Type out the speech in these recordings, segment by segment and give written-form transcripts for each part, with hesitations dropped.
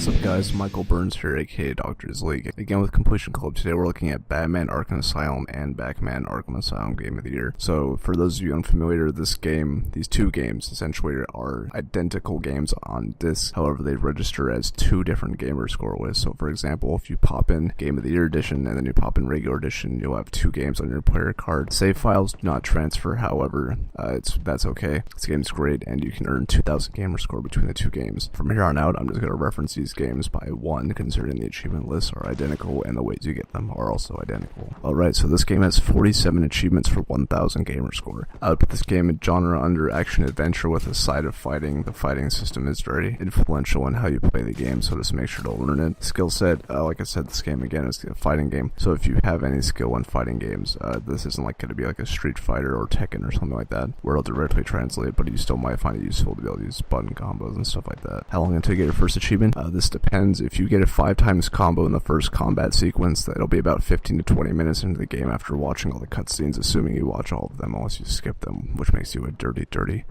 What's up guys, Michael Burns here, aka Dr. Zleek. Again with Completion Club. Today we're looking at Batman Arkham Asylum and Batman Arkham Asylum Game of the Year. So for those of you unfamiliar, these two games essentially are identical games on disc. However, they register as two different gamer score lists. So for example, if you pop in Game of the Year edition and then you pop in regular edition, you'll have two games on your player card. Save files do not transfer, however, that's okay. This game's great and you can earn 2,000 gamer score between the two games. From here on out, I'm just going to reference these games by one, considering the achievement lists are identical and the ways you get them are also identical. Alright, so this game has 47 achievements for 1,000 gamer score. I would put this game in genre under action adventure with a side of fighting. The fighting system is very influential in how you play the game, so just make sure to learn it. Skill set, like I said, this game again is a fighting game, so if you have any skill in fighting games, this isn't like going to be like a Street Fighter or Tekken or something like that, where it'll directly translate, but you still might find it useful to be able to use button combos and stuff like that. How long until you get your first achievement? This depends. If you get a 5 times combo in the first combat sequence, that'll be about 15 to 20 minutes into the game after watching all the cutscenes, assuming you watch all of them, unless you skip them, which makes you a dirty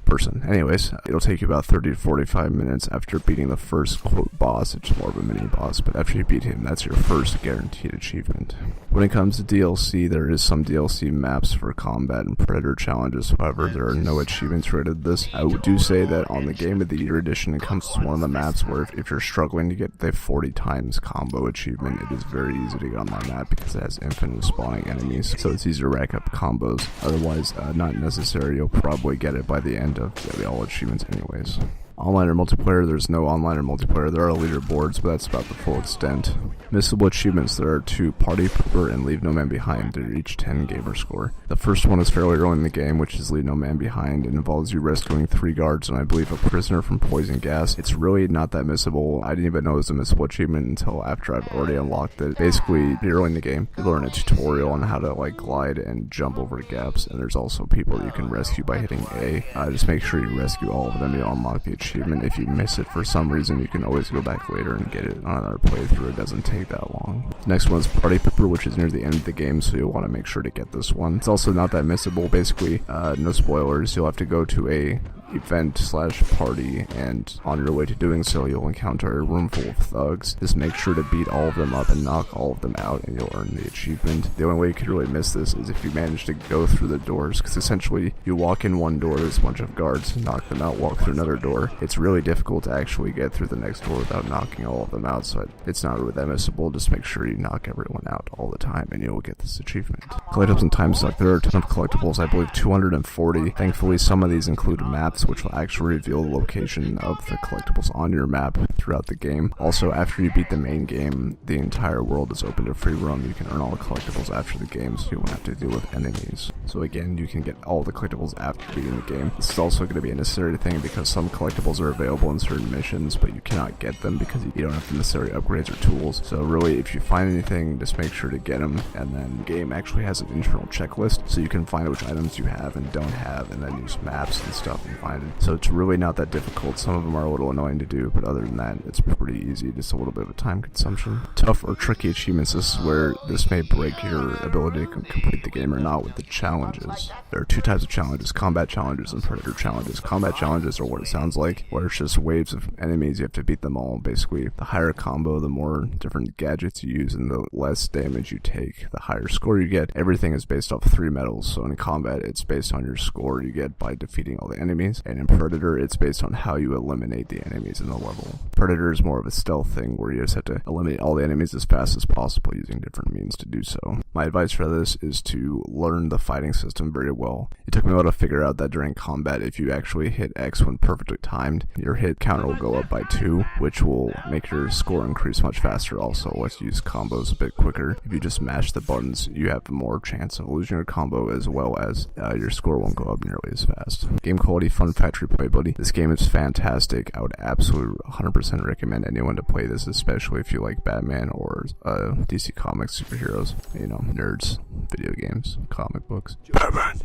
person. Anyways, it'll take you about 30 to 45 minutes after beating the first quote boss. It's more of a mini boss, but after you beat him, that's your first guaranteed achievement. When it comes to DLC, there is some DLC maps for combat and predator challenges. However, there are no achievements related to this. I do say that on the Game of the Year edition, it comes to one of the maps where if you're struggling to get the 40 times combo achievement, it is very easy to get on that map because it has infinite spawning enemies, so it's easy to rack up combos. Otherwise, not necessary. You'll probably get it by the end of all achievements anyways. Online or multiplayer, there's no online or multiplayer. There are leaderboards, but that's about the full extent. Missable achievements, there are 2, Party Pooper and Leave No Man Behind. They're each 10 gamer score. The first one is fairly early in the game, which is Leave No Man Behind. It involves you rescuing 3 guards and I believe a prisoner from poison gas. It's really not that missable. I didn't even know it was a missable achievement until after I've already unlocked it. Basically, pretty early in the game, you learn a tutorial on how to like glide and jump over gaps, and there's also people that you can rescue by hitting A. Just make sure you rescue all of them. You'll unlock the achievement. If you miss it for some reason, you can always go back later and get it on another playthrough. It doesn't take that long. Next one is Party Pooper, which is near the end of the game, so you'll want to make sure to get this one. It's also not that missable. Basically, no spoilers, you'll have to go to a event/party, and on your way to doing so, you'll encounter a room full of thugs. Just make sure to beat all of them up and knock all of them out, and you'll earn the achievement. The only way you could really miss this is if you manage to go through the doors, because essentially, you walk in one door, there's a bunch of guards, knock them out, walk through another door. It's really difficult to actually get through the next door without knocking all of them out, so it's not really that missable. Just make sure you knock everyone out all the time, and you'll get this achievement. Collectibles and time suck. There are a ton of collectibles, I believe 240. Thankfully, some of these include maps, which will actually reveal the location of the collectibles on your map throughout the game. Also, after you beat the main game, the entire world is open to free roam. You can earn all the collectibles after the game, so you won't have to deal with enemies. So again, you can get all the collectibles after beating the game. This is also going to be a necessary thing because some collectibles are available in certain missions, but you cannot get them because you don't have the necessary upgrades or tools. So really, if you find anything, just make sure to get them, and then the game actually has an internal checklist, so you can find which items you have and don't have, and then use maps and stuff and find it. So it's really not that difficult. Some of them are a little annoying to do, but other than that, it's pretty easy, just a little bit of a time consumption. Tough or tricky achievements, this is where this may break your ability to complete the game or not with the challenges. There are 2 types of challenges, combat challenges and predator challenges. Combat challenges are what it sounds like, where it's just waves of enemies, you have to beat them all. Basically, the higher combo, the more different gadgets you use and the less damage you take, the higher score you get. Everything is based off 3 medals, so in combat, it's based on your score you get by defeating all the enemies, and in Predator, it's based on how you eliminate the enemies in the level. Predator is more of a stealth thing where you just have to eliminate all the enemies as fast as possible using different means to do so. My advice for this is to learn the fighting system very well. It took me a while to figure out that during combat, if you actually hit X when perfectly timed, your hit counter will go up by 2, which will make your score increase much faster. Also, let's use combos a bit quicker. If you just mash the buttons, you have more chance of losing your combo, as well as your score won't go up nearly as fast. Game quality, fun fact, replayability. This game is fantastic. I would absolutely 100% recommend anyone to play this, especially if you like Batman or DC Comics superheroes. You know, nerds, video games, comic books. Batman!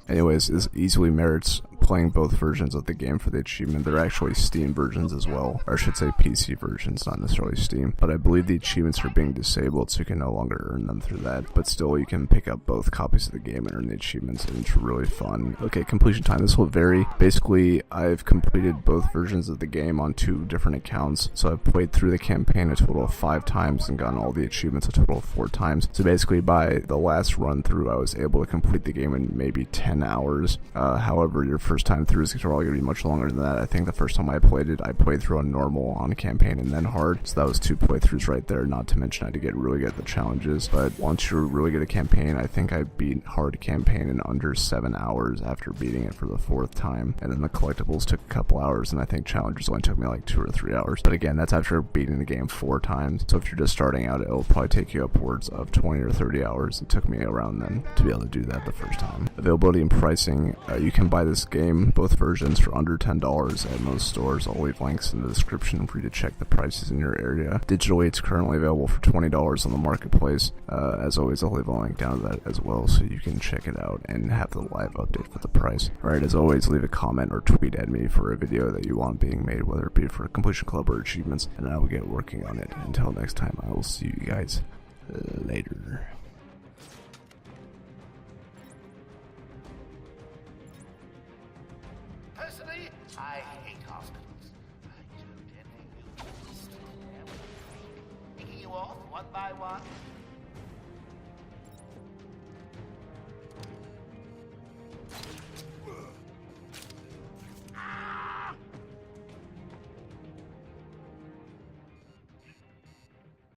Anyways, this easily merits playing both versions of the game for the achievement. They're actually Steam versions as well, or I should say PC versions, not necessarily Steam. But I believe the achievements are being disabled, so you can no longer earn them through that. But still, you can pick up both copies of the game and earn the achievements, and it's really fun. Okay, completion time. This will vary. Basically, I've completed both versions of the game on 2 different accounts. So I've played through the campaign a total of 5 times and gotten all the achievements a total of 4 times. So basically, by the last run through, I was able to complete the game in maybe 10 hours. However, your first time through is probably going to be much longer than that. I think the first time I played it, I played through on normal, on campaign, and then hard. So that was 2 playthroughs right there, not to mention I had to get really good at the challenges. But once you're really good at campaign, I think I beat hard campaign in under 7 hours after beating it for the 4th time. And then the collectibles took a couple hours, and I think challenges only took me like 2 or 3 hours. But again, that's after beating the game 4 times. So if you're just starting out, it'll probably take you upwards of 20 or 30 hours. It took me around then to be able to do that the first time. Availability and pricing. You can buy this game, both versions, for under $10 at most stores. I'll leave links in the description for you to check the prices in your area. Digitally, it's currently available for $20 on the marketplace. As always, I'll leave a link down to that as well, so you can check it out and have the live update for the price. Alright, as always, leave a comment or tweet at me for a video that you want being made, whether it be for a completion club or achievements, and I will get working on it. Until next time, I will see you guys later. Personally, I hate hospitals. I don't envy you. Picking you off one by one.